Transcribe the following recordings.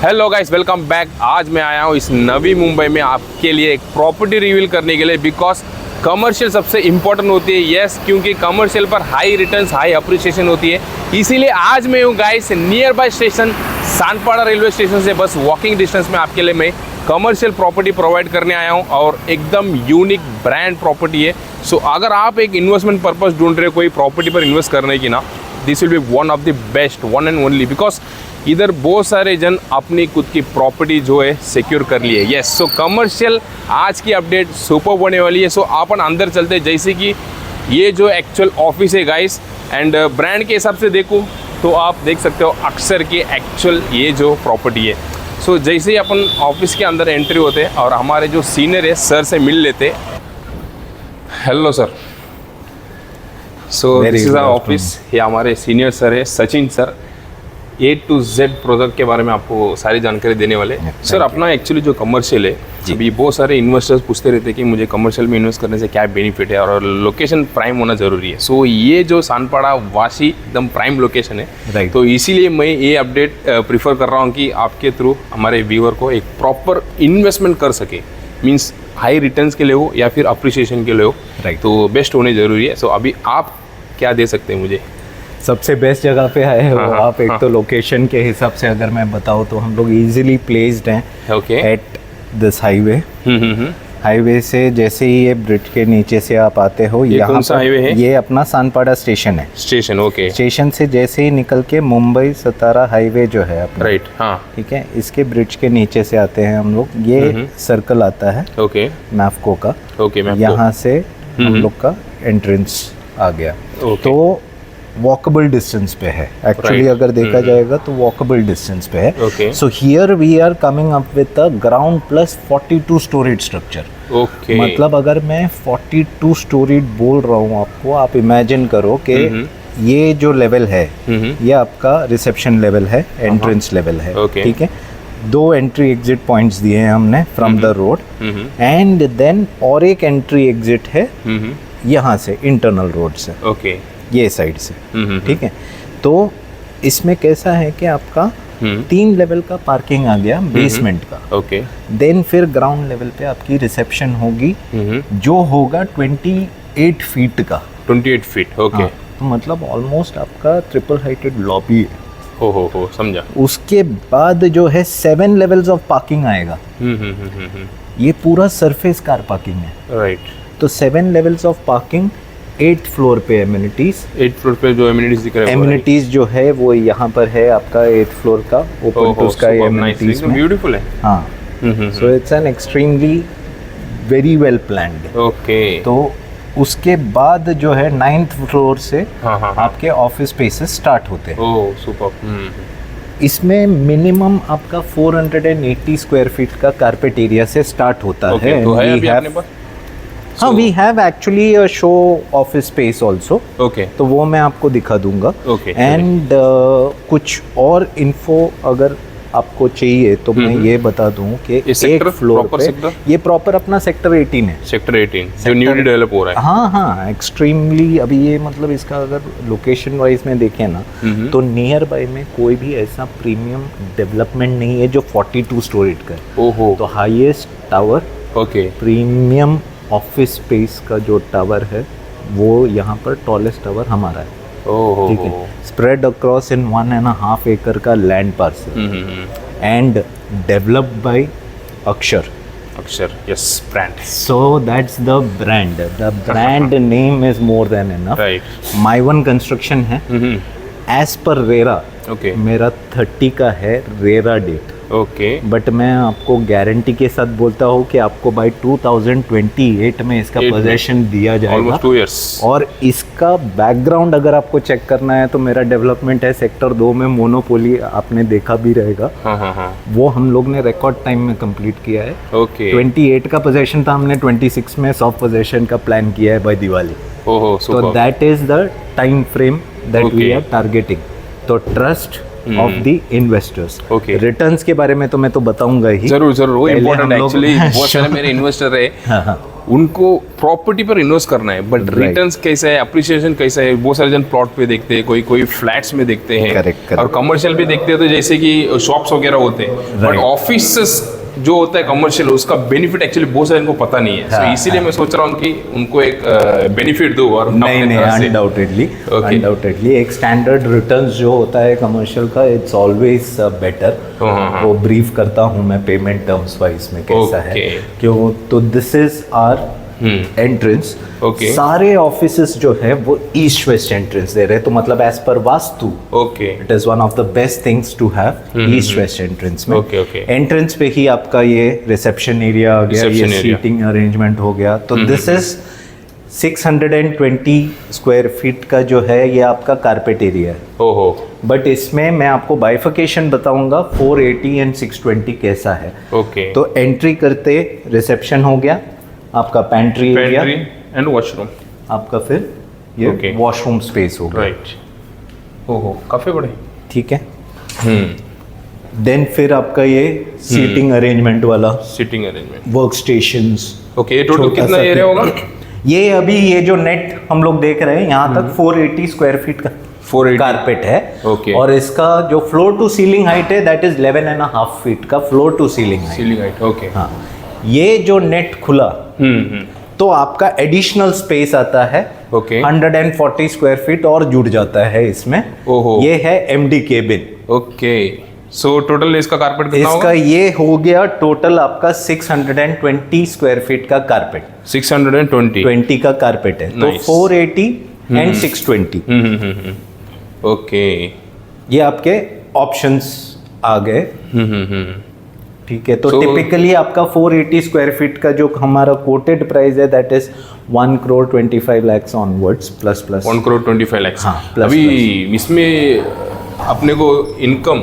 Hello guys, welcome back. आज मैं आया हूँ इस नवी मुंबई में आपके लिए एक प्रॉपर्टी रिवील करने के लिए, बिकॉज कमर्शियल सबसे इम्पोर्टेंट होती है। यस, क्योंकि कमर्शियल पर हाई रिटर्न्स, हाई अप्रिसिएशन होती है। इसीलिए आज मैं हूँ guys near by station Sanpada railway station से बस वॉकिंग डिस्टेंस में आपके लिए मैं कमर्शियल प्रॉपर्टी प्रोवाइड करने आया हूँ और एकदम यूनिक ब्रांड प्रॉपर्टी है। सो अगर आप एक इन्वेस्टमेंट पर्पस ढूंढ रहे हो कोई प्रॉपर्टी पर इन्वेस्ट करने की ना, this will be one of the best, one and only, because इधर बहुत सारे जन अपनी खुद की प्रॉपर्टी जो है सिक्योर कर लिए। यस, सो कमर्शियल आज की अपडेट सुपर होने वाली है। सो अपन अंदर चलते हैं, जैसे कि ये जो एक्चुअल ऑफिस है गाइस, एंड ब्रांड के हिसाब से देखूँ तो आप देख सकते हो अक्सर की एक्चुअल ये जो प्रॉपर्टी है। सो जैसे ही अपन ऑफिस के अंदर एंट्री होते हैं और हमारे जो सीनियर है सर से मिल लेते। Hello sir. So this is our office. ये हमारे सीनियर सर है Sachin sir, A to Z product के बारे में आपको सारी जानकारी देने वाले। सर अपना एक्चुअली जो कमर्शियल है, अभी बहुत सारे इन्वेस्टर्स पूछते रहते हैं कि मुझे कमर्शियल में इन्वेस्ट करने से क्या बेनिफिट है और लोकेशन प्राइम होना ज़रूरी है। सो ये जो सानपाड़ा वाशी एकदम प्राइम लोकेशन है, तो इसीलिए मैं ये अपडेट प्रीफर कर रहा हूँ कि आपके थ्रू हमारे व्यूअर को एक प्रॉपर इन्वेस्टमेंट कर सके, मीन्स हाई रिटर्न्स के लिए हो या फिर अप्रिसिएशन के लिए हो, तो बेस्ट होने ज़रूरी है। सो अभी आप क्या दे सकते हैं मुझे? सबसे बेस्ट जगह पे आए हो आप। एक तो लोकेशन के हिसाब से अगर मैं बताऊँ तो हम लोग इजीली प्लेस्ड हैं एट दिस हाईवे। हाईवे से जैसे ही ये ब्रिज के नीचे से आप आते हो, ये कौन सा हाईवे है? ये अपना सानपाड़ा स्टेशन है। Station, okay. स्टेशन से जैसे ही निकल के मुंबई सतारा हाईवे जो है अपना, राइट, हाँ, ठीक है, इसके ब्रिज के नीचे से आते हैं हम लोग। ये सर्कल आता है, ओके, मैफको का, ओके, यहाँ से हम लोग का एंट्रेंस आ गया। तो वॉकेबल डिस्टेंस पे है एक्चुअली, अगर देखा जाएगा तो वॉकेबल डिस्टेंस पे है। So here we are coming up with a ground plus 42 storage structure. मतलब अगर मैं 42 स्टोरेज बोल रहा हूँ आपको, आप इमेजिन करो कि ये जो लेवल है ये आपका रिसेप्शन लेवल है, एंट्रेंस लेवल है, ठीक है। 2 एंट्री एग्जिट पॉइंट्स दिए हैं हमने from the road, and then और एक एंट्री एग्जिट है यहाँ से इंटरनल रोड से, ओके, ये साइड से, ठीक है। तो इसमें कैसा है कि आपका 3 लेवल का पार्किंग आ गया बेसमेंट का, ओके। देन फिर ग्राउंड लेवल पे आपकी रिसेप्शन होगी जो होगा 28 फीट का। 28 फीट, ओके। तो मतलब ऑलमोस्ट आपका ट्रिपल हाइटेड लॉबी है। हो समझा। उसके बाद जो है 7 लेवल्स ऑफ पार्किंग आएगा। ये पूरा सरफेस कार पार्किंग है, राइट। तो 7 levels of parking, 8th floor पे एमिनिटीज। 8th फ्लोर पे जो एमिनिटीज दिख रहा है, एमिनिटीज जो है वो यहाँ पर है आपका 8th फ्लोर का ओपन टू स्काई एमिनिटीज में। ब्यूटीफुल है, हाँ। So it's an extremely very well planned, okay. तो उसके बाद जो है 9th फ्लोर से आपके ऑफिस स्पेसेस स्टार्ट होते हैं। ओह सुपर। इसमें मिनिमम आपका 480 स्क्वायर फीट का कारपेट एरिया से स्टार्ट होता है। तो है अभी अपने पास? हाँ, we have actually a show office space also, okay, तो वो मैं आपको दिखा दूंगा, ओके। एंड कुछ और इन्फो अगर आपको चाहिए तो मैं ये बता दूं कि एक फ्लोर पे ये प्रॉपर अपना सेक्टर 18 है। सेक्टर 18 जो न्यू डेवलप हो रहा है। हाँ, एक्सट्रीमली अभी ये मतलब इसका अगर लोकेशन वाइज में देखें ना, तो नियर बाय में कोई भी ऐसा प्रीमियम डेवलपमेंट नहीं है जो 42 स्टोरेज का है। ओहो। तो highest tower, okay, premium office space का जो टावर है वो यहाँ पर टॉलेस्ट टावर हमारा है, ठीक है, स्प्रेड अक्रॉस इन 1.5 एकड़ का land parcel, and developed by Akshar, yes, brand. So that's the brand name is more than enough, right. My one construction है एज पर रेरा, ओके, मेरा 30 का है रेरा डेट, ओके, बट मैं आपको guarantee के साथ बोलता हूँ कि आपको बाय 2028 में इसका पोजेशन दिया जाएगा, ऑलमोस्ट 2 इयर्स। और इसका बैकग्राउंड अगर आपको चेक करना है तो मेरा डेवलपमेंट है सेक्टर 2 में, मोनोपोली आपने देखा भी रहेगा, वो हम लोग ने रिकॉर्ड टाइम में कंप्लीट किया है, ओके। 28 का पोजेशन था, हमने 26 में सॉफ्ट पोजेशन का प्लान किया है बाय दिवाली। तो that is the time frame that we are targeting. तो trust of the investors. Okay. Returns के बारे में तो मैं तो बताऊंगा ही। जरूर जरूर, वो पहले इम्पोर्टेंट हम लोग- एक्चुअली। बहुत सारे मेरे इन्वेस्टर है, हाँ। उनको प्रॉपर्टी पर इन्वेस्ट करना है, बट रिटर्न्स कैसा है, अप्रिसिएशन कैसा है, बहुत सारे जन प्लॉट पे देखते हैं, कोई फ्लैट्स में देखते हैं, Correct. और कमर्शियल भी देखते हैं, तो जैसे कि शॉप्स वगैरह होते हैं, बट Right. ऑफिस जो होता है कमर्शियल, उसका बेनिफिट एक्चुअली बहुत सारे इनको पता नहीं है। हाँ, So, इसीलिए मैं सोच रहा हूँ कि उनको एक बेनिफिट दूँ और नहीं अपने तरह से- अनडाउटेडली एक स्टैंडर्ड रिटर्न्स जो होता है कमर्शियल का, इट्स ऑलवेज बेटर। हाँ। वो ब्रीफ करता हूँ मैं पेमेंट टर्म्स वाइज में कैसा है, Okay. क्यों। तो this is our entrance. Okay. सारे ऑफिसेस जो है वो ईस्ट वेस्ट एंट्रेंस दे रहे हैं, तो मतलब एज पर vastu okay it is one of the best things to have east west entrance में। Okay, okay. एंट्रेंस पे ही आपका ये रिसेप्शन एरिया आ गया, ये Reception area. सीटिंग अरेंजमेंट हो गया। तो दिस इज 620 स्क्वायर फीट का जो है ये आपका कारपेट एरिया है। ओहो, बट इसमें मैं आपको बाइफिकेशन बताऊंगा 480 एंड 620 कैसा है। ओके। तो एंट्री करते रिसेप्शन हो गया, आपका pantry area, pantry and washroom, आपका फिर ये Okay. वॉशरूम स्पेस हो गया। राइट। ओहो, काफी बड़े। ठीक है। देन फिर आपका ये सीटिंग अरेंजमेंट वाला, sitting arrangement. Work stations. Okay, ये टोटल कितना एरिया होगा? ये अभी ये जो नेट हम लोग देख रहे हैं यहाँ तक 480 स्क्वायर फीट का 480 कारपेट है। Okay. और इसका जो फ्लोर टू सीलिंग हाइट है दैट इज 11.5 फीट का floor to ceiling height. Ceiling height. Okay. हाँ, ये जो नेट खुला हम्म। तो आपका एडिशनल स्पेस आता है। Okay. 140 स्क्वायर फीट और जुड़ जाता है इसमें। ओहो। ये है MD cabin. Okay, so total इसका कारपेट कितना इसका होगा? ये हो गया टोटल आपका 620 स्क्वायर फीट का कारपेट, 620। 20 का कारपेट है। तो Nice. 480 and 620 okay. ये आपके ऑप्शंस आ गए। ठीक है। तो So- टिपिकली आपका 480 स्क्वायर फीट का जो हमारा कोटेड प्राइस है that is 1 crore 25 lakhs onwards plus 1 crore 25 lakhs। हाँ, plus, अभी इसमें अपने को इनकम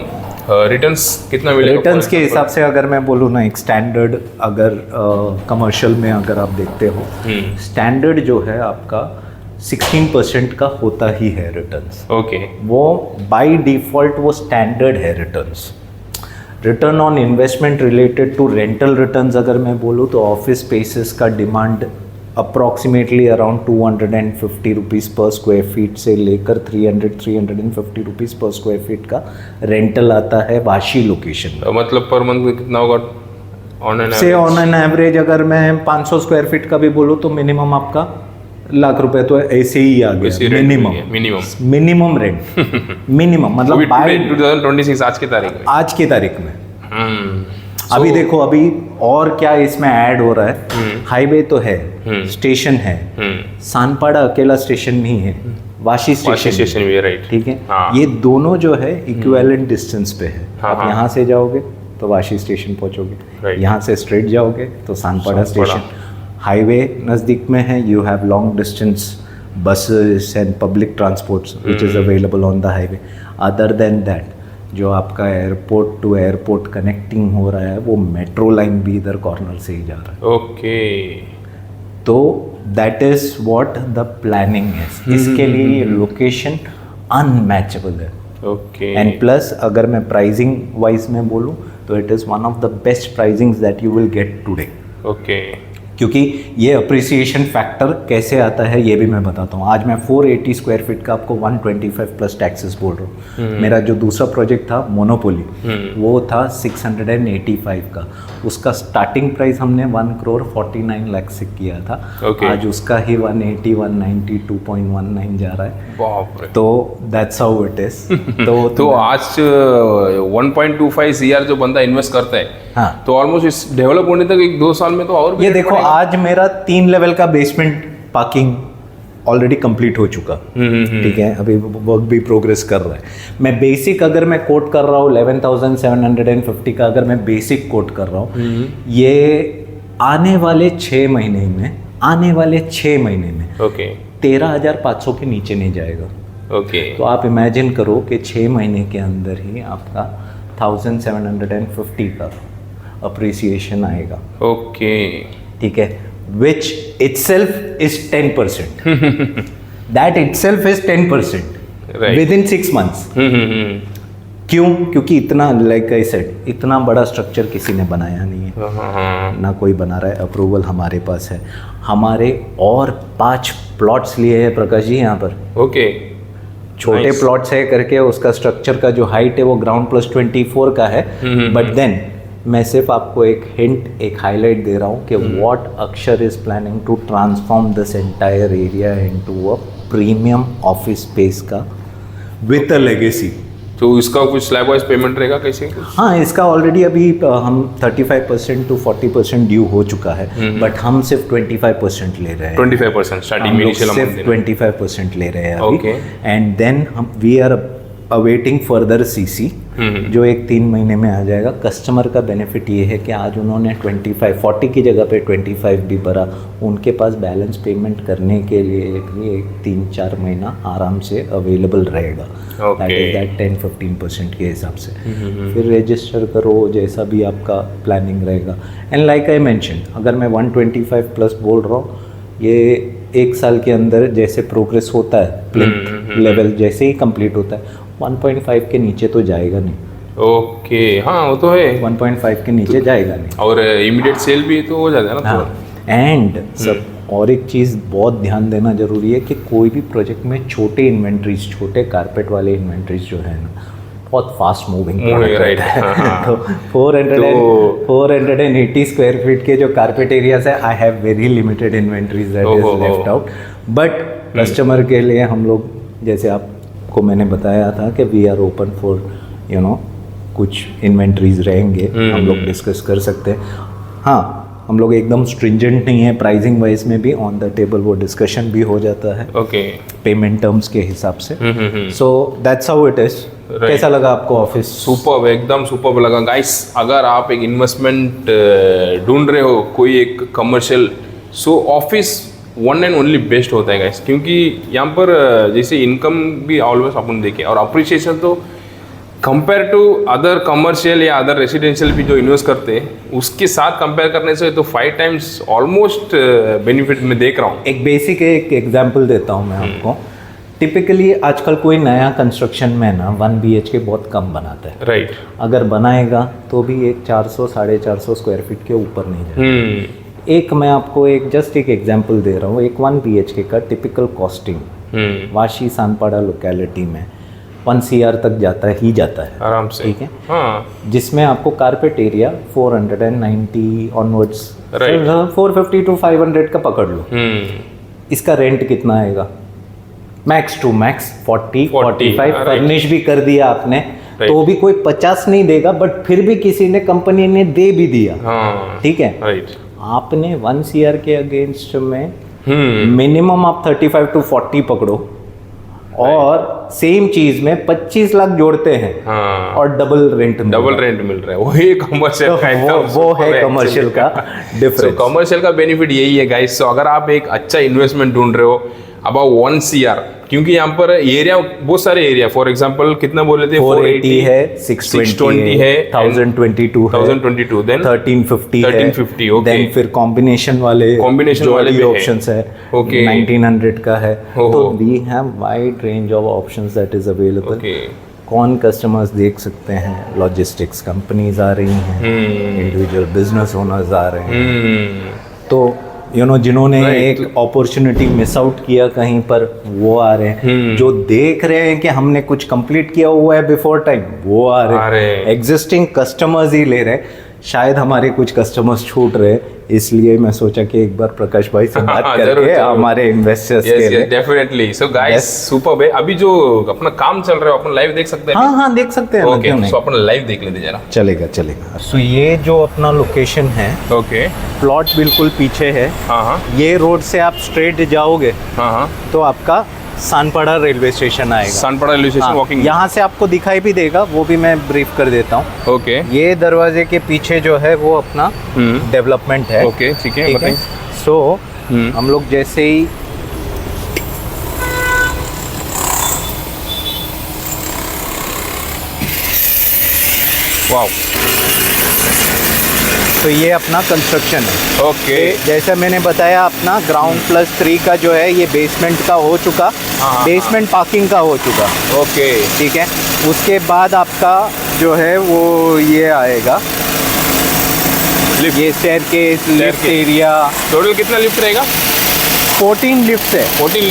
रिटर्न्स कितना मिलेगा? रिटर्न्स के हिसाब से अगर मैं बोलूँ ना, एक स्टैंडर्ड अगर कमर्शियल में अगर आप देखते हो, स्टैंडर्ड जो है आपका 16% का होता ही है रिटर्न्स। ओके। वो बाय डिफॉल्ट वो स्टैंडर्ड है returns. Return on investment related to rental returns अगर मैं बोलूँ तो ऑफिस स्पेसेस का demand approximately around 250 rupees per square feet से लेकर 350 रुपीज़ पर स्क्वायर फीट का रेंटल आता है वाशी लोकेशन में। मतलब पर मंथ में कितना होगा ऑन एन से ऑन एन एवरेज अगर मैं 500 स्क्वायर फीट का भी बोलूँ तो मिनिमम आपका लाख रुपए तो ऐसे ही आ गया। मिनिमम रेंट मिनिमम मतलब बाय 2026 आज की तारीख में। आज की तारीख में। अभी देखो अभी और क्या इसमें ऐड हो रहा है। हाईवे तो है, स्टेशन है, सानपाड़ा अकेला स्टेशन नहीं है, वाशी स्टेशन भी है, राइट। ठीक है। हाँ। ये दोनों जो है इक्विवेलेंट डिस्टेंस पे है। हाँ, आप हाँ। यहाँ से जाओगे तो वाशी स्टेशन पहुंचोगे, Right. यहाँ से स्ट्रेट जाओगे तो सानपाड़ा स्टेशन। हाईवे नज़दीक में है, you have long distance buses and public transports which is available on the highway. Other than that जो आपका एयरपोर्ट टू एयरपोर्ट कनेक्टिंग हो रहा है वो मेट्रो लाइन भी इधर कॉर्नर से ही जा रहा है। ओके। तो that is what the planning है। इसके लिए लोकेशन अनमैचेबल है। ओके। एंड प्लस अगर मैं प्राइसिंग वाइज में बोलूँ तो it is one of the best pricings that you will get today. Okay. क्योंकि ये अप्रिसिएशन फैक्टर कैसे आता है ये भी मैं बताता हूँ। आज मैं 480 स्क्वायर फीट का आपको 125 प्लस टैक्सेस बोल रहा हूँ। मेरा जो दूसरा प्रोजेक्ट था मोनोपोली वो था 685 का। उसका स्टार्टिंग प्राइस हमने 1 crore 49 लाख से किया था। Okay. आज उसका ही 180 190 2.19 जा रहा है। बाप रे। तो दैट्स हाउ इट इज। तो आज 1.25 CR जो बंदा इन्वेस्ट करता है, हाँ, तो ऑलमोस्ट इस डेवलप होने तक 1-2 साल में तो और भी ये देखो आज मेरा 3 लेवल का बेसमेंट पार्किंग ऑलरेडी कंप्लीट हो चुका। ठीक है, अभी वर्क भी प्रोग्रेस कर रहा है। मैं बेसिक अगर मैं कोट कर रहा हूँ 11,750 का, अगर मैं बेसिक कोट कर रहा हूँ, ये आने वाले 6 महीने में ओके 13,500 के नीचे नहीं जाएगा। ओके। तो आप इमेजिन करो कि 6 महीने के अंदर ही आपका 1,750 का अप्रिसिएशन आएगा। ओके। ठीक है, which itself is 10%. That itself is 10% Right. within 6 months. क्यों? क्योंकि इतना, लाइक आई सेड, इतना बड़ा स्ट्रक्चर किसी ने बनाया नहीं है, ना कोई बना रहा है। अप्रूवल हमारे पास है, हमारे और 5 प्लॉट्स लिए हैं प्रकाश जी यहाँ पर। ओके, छोटे प्लॉट्स है करके उसका स्ट्रक्चर का जो हाइट है वो ग्राउंड प्लस 24 का है। बट देन मैं सिर्फ आपको एक हिंट, एक हाईलाइट दे रहा हूँ कि what Akshar is planning to transform this entire area into a premium office space का विद अ लेगेसी। तो इसका कुछ स्लैब वाइज पेमेंट रहेगा कैसे? हाँ, इसका ऑलरेडी अभी हम 35% to 40% ड्यू हो चुका है, बट हम सिर्फ 25% ले रहे हैं। 25% स्टार्टिंग में इनिशियल अमाउंट सिर्फ 25% ले रहे हैं अभी। एंड देन हम we are awaiting further CC, जो एक 3 महीने में आ जाएगा। कस्टमर का बेनिफिट ये है कि आज उन्होंने 40 की जगह पे 25 भी भरा, उनके पास बैलेंस पेमेंट करने के लिए भी एक 3-4 महीना आराम से अवेलेबल रहेगा। दैट इज दैट 10-15% के हिसाब से। फिर रजिस्टर करो जैसा भी आपका प्लानिंग रहेगा। एंड लाइक आई मेंशन, अगर मैं 125 प्लस बोल रहा हूँ, ये 1 साल के अंदर जैसे प्रोग्रेस होता है, प्लिंथ लेवल जैसे ही कंप्लीट होता है, 1.5 के नीचे तो जाएगा नहीं। ओके, हाँ वो तो है, 1.5 के नीचे जाएगा नहीं। और इमीडिएट सेल भी तो हो जाता है ना। हाँ, एंड सब और एक चीज़ बहुत ध्यान देना जरूरी है कि कोई भी प्रोजेक्ट में छोटे इन्वेंट्रीज, छोटे कारपेट वाले इन्वेंट्रीज जो है ना, बहुत फास्ट मूविंग राइट है। तो 480 स्क्वायर फीट के जो कारपेट एरियाज है, I have very limited inventories that is left out. But customer के लिए हम लोग, जैसे आपको मैंने बताया था कि we are open for you know, कुछ इन्वेंट्रीज रहेंगे, हम लोग डिस्कस कर सकते हैं। हाँ, हम लोग एकदम स्ट्रिंजेंट नहीं है प्राइसिंग वाइज में भी, ऑन द टेबल वो डिस्कशन भी हो जाता है ओके पेमेंट टर्म्स के हिसाब से। So that's how it is. कैसा लगा आपको ऑफिस? सुपर्ब, एकदम सुपर्ब लगा गाइस। अगर आप एक इन्वेस्टमेंट ढूंढ रहे हो, कोई एक commercial, so office one and only best होता है गाइस। क्योंकि यहाँ पर जैसे इनकम भी ऑलवेज अपन देखें, और अप्रिसिएशन तो कंपेयर टू अदर कमर्शियल या अदर रेसिडेंशियल भी जो इन्वेस्ट करते हैं, उसके साथ कंपेयर करने से तो 5 टाइम्स ऑलमोस्ट बेनिफिट में देख रहा हूँ। एक बेसिक एक एग्जांपल देता हूँ मैं आपको। टिपिकली आजकल कोई नया कंस्ट्रक्शन में ना 1 BHK बहुत कम बनाता है। राइट। अगर बनाएगा तो भी एक 400-450 स्क्वायर फीट के ऊपर नहीं जाएगा। एक मैं आपको एक जस्ट एक एग्जांपल दे रहा हूँ। एक 1 BHK का typical costing Vashi Sanpada locality में 1 CR तक जाता है आराम से, ठीक है। हाँ। जिसमें आपको carpet area 490 onwards, Right. 450 to 500 का पकड़ लो। इसका रेंट कितना आएगा? Max to max 40-45। फर्निश भी कर दिया आपने तो भी कोई 50 नहीं देगा, बट फिर भी किसी ने, कंपनी ने दे भी दिया, ठीक है। राइट। आपने 1 CR के अगेंस्ट में मिनिमम आप 35 to 40 पकड़ो, और सेम चीज में 25 लाख जोड़ते हैं, और डबल रेंट मिल रहा है। वही कमर्शियल का, वो है कमर्शियल का डिफरेंस। कमर्शियल का बेनिफिट यही है गाइस। सो अगर आप एक अच्छा इन्वेस्टमेंट ढूंढ रहे हो अबाउट 1 CR, क्योंकि यहाँ पर एरिया बहुत सारे एरिया, फॉर एग्जांपल कितना बोले थे? 480 है, 620 है, 1022 है, 1022, देन 1350, ओके। देन फिर कॉम्बिनेशन वाले भी ऑप्शंस है, ओके, 1900 का है। तो we have wide range of options that is available. कौन कस्टमर्स देख सकते हैं? लॉजिस्टिक्स कंपनीज आ रही हैं, इंडिविजुअल बिजनेस ओनर्स आ रहे हैं, तो जिन्होंने एक अपॉर्चुनिटी मिस आउट किया कहीं पर, वो आ रहे हैं। जो देख रहे हैं कि हमने कुछ कंप्लीट किया हुआ है बिफोर टाइम, वो आ रहे हैं। एग्जिस्टिंग कस्टमर्स ही ले रहे हैं। शायद हमारे कुछ कस्टमर्स छूट रहे, इसलिए मैं सोचा कि एक बार प्रकाश भाई से बात करके हमारे इन्वेस्टर्स के लिए। डेफिनेटली। सो गाइस, सुपर्ब है। अभी जो अपना काम चल रहा है, अपन लाइव देख सकते हैं? हाँ, देख सकते हैं। ओके, सो अपन लाइव देख लेते जरा। चलेगा। सो ये जो अपना लोकेशन है, ओके, प्लॉट बिल्कुल पीछे है। हाँ। ये रोड से आप स्ट्रेट जाओगे, हाँ, तो आपका सानपाड़ा रेलवे स्टेशन आएगा। सानपाड़ा रेलवे स्टेशन वॉकिंग यहाँ से आपको दिखाई भी देगा, वो भी मैं ब्रीफ कर देता हूँ। ओके। ये दरवाजे के पीछे जो है वो अपना डेवलपमेंट है। ओके, ठीक है। सो हम लोग जैसे ही वाओ, तो ये अपना कंस्ट्रक्शन है। ओके। जैसा मैंने बताया, अपना ग्राउंड +3 का जो है ये बेसमेंट का हो चुका। हाँ, बेसमेंट पार्किंग का हो चुका। ओके, ठीक है, उसके बाद आपका जो है वो ये आएगा, ये स्टेयरकेस, लिफ्ट एरिया। टोटल कितना लिफ्ट रहेगा? 14 लिफ्ट है। 14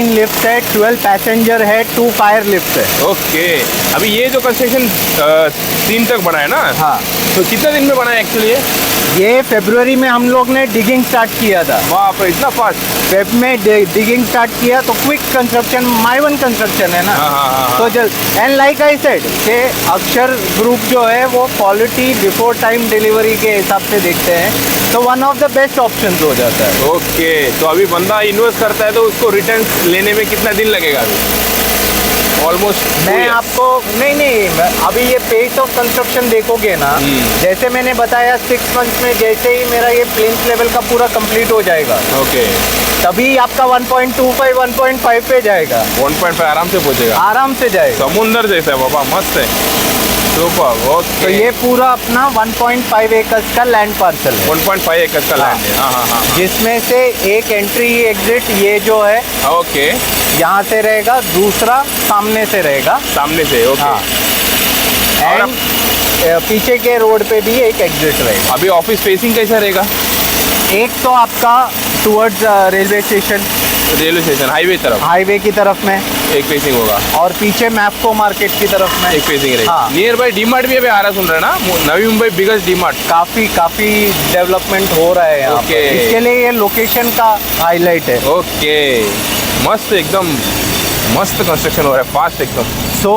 लिफ्ट है, 12 पैसेंजर है, 2 फायर लिफ्ट है। ओके, अभी ये जो कंस्ट्रक्शन 3 तक बना है ना? हाँ, तो कितने दिन में बना है एक्चुअली ये फरवरी में हम लोग ने डिगिंग स्टार्ट किया था। वहाँ पर इतना फास्ट? वेब में डिगिंग स्टार्ट किया तो quick construction, my one construction है ना। हाँ। तो जल्द, एंड लाइक आई सेड कि अक्षर ग्रुप जो है वो क्वालिटी बिफोर टाइम डिलीवरी के हिसाब से देखते हैं, तो one of the best option हो जाता है। ओके, तो अभी बंदा इन्वेस्ट करता है तो उसको रिटर्न लेने में कितना दिन लगेगा अभी? ऑलमोस्ट मैं आपको नहीं, अभी ये पेस ऑफ कंस्ट्रक्शन देखोगे ना, जैसे मैंने बताया 6 मंथ्स में जैसे ही मेरा ये प्लिंथ लेवल का पूरा कंप्लीट हो जाएगा, ओके, तभी आपका 1.25 1.5 पे जाएगा। 1.5 आराम से पहुंचेगा, आराम से जाएगा। समुंदर जैसा है बाबा, मस्त है, सुपर। ओके, तो ये पूरा अपना 1.5 एकर्स का लैंड पार्सल है। 1.5 एकड़ का लैंड है। हाँ, जिसमें से एक एंट्री एग्जिट ये जो है ओके, यहाँ से रहेगा, दूसरा सामने से रहेगा। सामने से, ओके। हाँ। और एंड पीछे के रोड पे भी एक एग्जिट रहेगा। अभी ऑफिस फेसिंग कैसा रहेगा? एक तो आपका towards railway station, railway station highway की तरफ में एक फेसिंग होगा, और पीछे मैप्को मार्केट की तरफ में एक फेसिंग रहेगी। हाँ। नियर बाय डीमार्ट भी अभी आ रहा, सुन रहे हैं ना? नवी मुंबई बिगेस्ट डीमार्ट। काफी डेवलपमेंट हो रहा है यहाँ Okay. पे। इसके लिए ये लोकेशन का हाईलाइट है। ओके, मस्त, एकदम मस्त कंस्ट्रक्शन हो रहा है, फास्ट एकदम। सो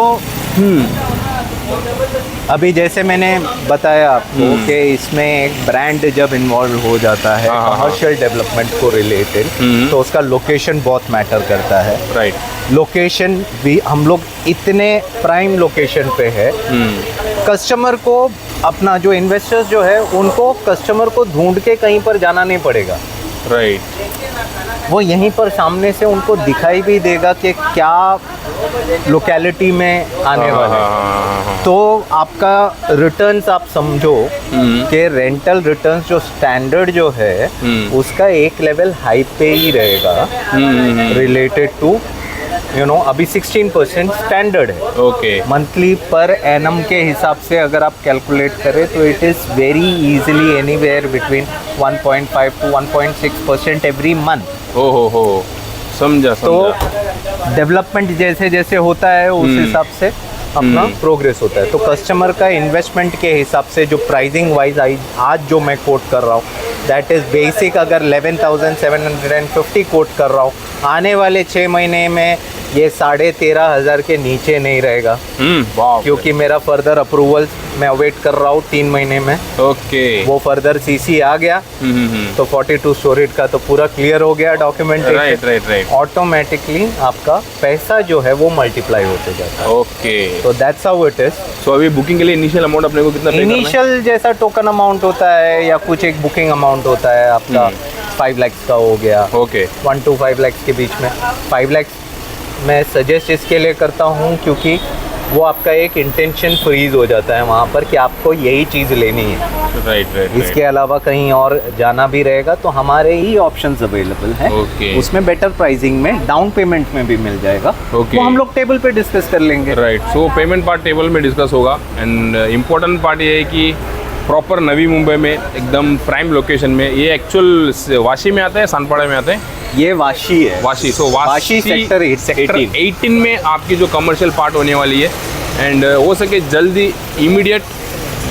अभी जैसे मैंने बताया आपको कि इसमें एक ब्रांड जब इन्वॉल्व हो जाता है हाँ। कमर्शियल डेवलपमेंट को रिलेटेड, तो उसका लोकेशन बहुत मैटर करता है। राइट। लोकेशन भी हम लोग इतने प्राइम लोकेशन पे है, कस्टमर को अपना जो इन्वेस्टर्स जो है उनको कस्टमर को ढूंढ के कहीं पर जाना नहीं पड़ेगा। राइट, वो यहीं पर सामने से उनको दिखाई भी देगा कि क्या लोकेलिटी में आने वाला है। तो आपका रिटर्न्स आप समझो कि रेंटल रिटर्न्स जो स्टैंडर्ड जो है उसका एक लेवल हाई पे ही रहेगा रिलेटेड टू अभी 16% स्टैंडर्ड है। ओके, मंथली पर एनम के हिसाब से अगर आप कैलकुलेट करें तो it is very easily anywhere between 1.5 to 1.6% every month. हो, समझा। तो डेवलपमेंट जैसे जैसे होता है उस हिसाब से अपना प्रोग्रेस होता है। तो कस्टमर का इन्वेस्टमेंट के हिसाब से जो प्राइसिंग वाइज आज जो मैं कोट कर रहा हूँ दैट इज़ बेसिक, अगर 11,750 कोट कर रहा हूँ, आने वाले 6 महीने में ये 13,500 के नीचे नहीं रहेगा। क्योंकि मेरा फर्दर अप्रूवल मैं अवेट कर रहा हूँ 3 महीने में। ओके, वो फर्दर सीसी आ गया तो 42 स्टोरेज का तो पूरा क्लियर हो गया डॉक्यूमेंटेशन। राइट। ऑटोमेटिकली आपका पैसा जो है वो मल्टीप्लाई होते जाता है। ओके, तो दैट्स हाउ इट इज। सो अभी बुकिंग के लिए इनिशियल अमाउंट अपने को कितना पे करना है? इनिशियल जैसा टोकन अमाउंट होता है या कुछ एक बुकिंग अमाउंट होता है आपका 5 लाख का हो गया। ओके, 1 to 5 लाख के बीच में। 5 लाख मैं सजेस्ट इसके लिए करता हूँ क्योंकि वो आपका एक इंटेंशन फ्रीज हो जाता है वहाँ पर कि आपको यही चीज़ लेनी है। राइट। इसके अलावा कहीं और जाना भी रहेगा तो हमारे ही ऑप्शंस अवेलेबल हैं। Okay. उसमें बेटर प्राइसिंग में डाउन पेमेंट में भी मिल जाएगा। Okay. वो हम लोग टेबल पे डिस्कस कर लेंगे। राइट, सो पेमेंट पार्ट टेबल में डिस्कस होगा। एंड इम्पोर्टेंट पार्ट ये है कि प्रॉपर नवी मुंबई में एकदम प्राइम लोकेशन में, ये एक्चुअल वाशी में आता है, सानपाड़ा में आता है? ये वाशी है। वाशी, सो वाशी सेक्टर 18 में आपकी जो कमर्शियल पार्ट होने वाली है। एंड हो सके जल्दी इमीडिएट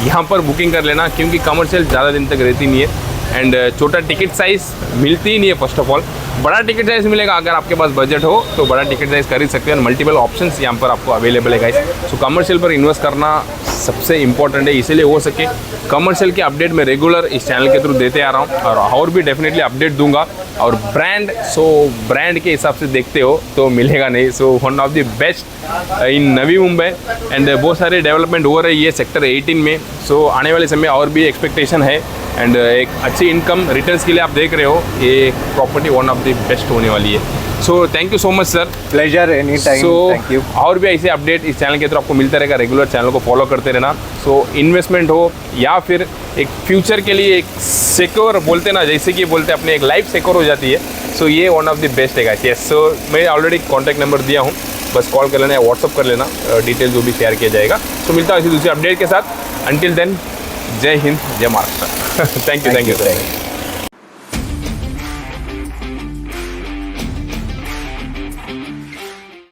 यहाँ पर बुकिंग कर लेना क्योंकि कमर्शियल ज़्यादा दिन तक रहती नहीं है। एंड छोटा टिकट साइज़ मिलती ही नहीं है फर्स्ट ऑफ ऑल। बड़ा टिकट साइज़ मिलेगा अगर आपके पास बजट हो तो बड़ा टिकट साइज़ खरीद सकते हैं। मल्टीपल ऑप्शंस यहाँ पर आपको अवेलेबल है गाइस। सो कमर्शियल पर इन्वेस्ट करना सबसे इम्पोर्टेंट है, इसीलिए हो सके कमर्शियल के अपडेट मैं रेगुलर इस चैनल के थ्रू देते आ रहा हूँ और भी डेफिनेटली अपडेट दूंगा। और ब्रांड के हिसाब से देखते हो तो मिलेगा नहीं। So one of the best in Navi Mumbai. And बहुत सारे डेवलपमेंट हो रही है सेक्टर 18 में। सो आने वाले समय और भी एक्सपेक्टेशन है एंड एक अच्छी इनकम रिटर्न्स के लिए आप देख रहे हो, ये property one of the best होने वाली है। So thank you so much sir. Pleasure, any time. Thank you. और भी ऐसे अपडेट इस चैनल के थ्रू आपको मिलता रहेगा, रेगुलर चैनल को फॉलो करते रहना। सो इन्वेस्टमेंट हो या फिर एक फ्यूचर के लिए एक सिक्योर बोलते ना, जैसे कि बोलते अपने एक लाइफ सिक्योर हो जाती है, सो ये वन ऑफ द बेस्ट है गाइस। यस, सो मैं ऑलरेडी कॉन्टैक्ट नंबर दिया हूँ, बस कॉल कर लेना या व्हाट्सअप कर लेना, डिटेल जो भी शेयर किया जाएगा। सो मिलता हूँ इसी दूसरी अपडेट के साथ। अंटिल देन, जय हिंद, जय महाराष्ट्र। Thank you sir.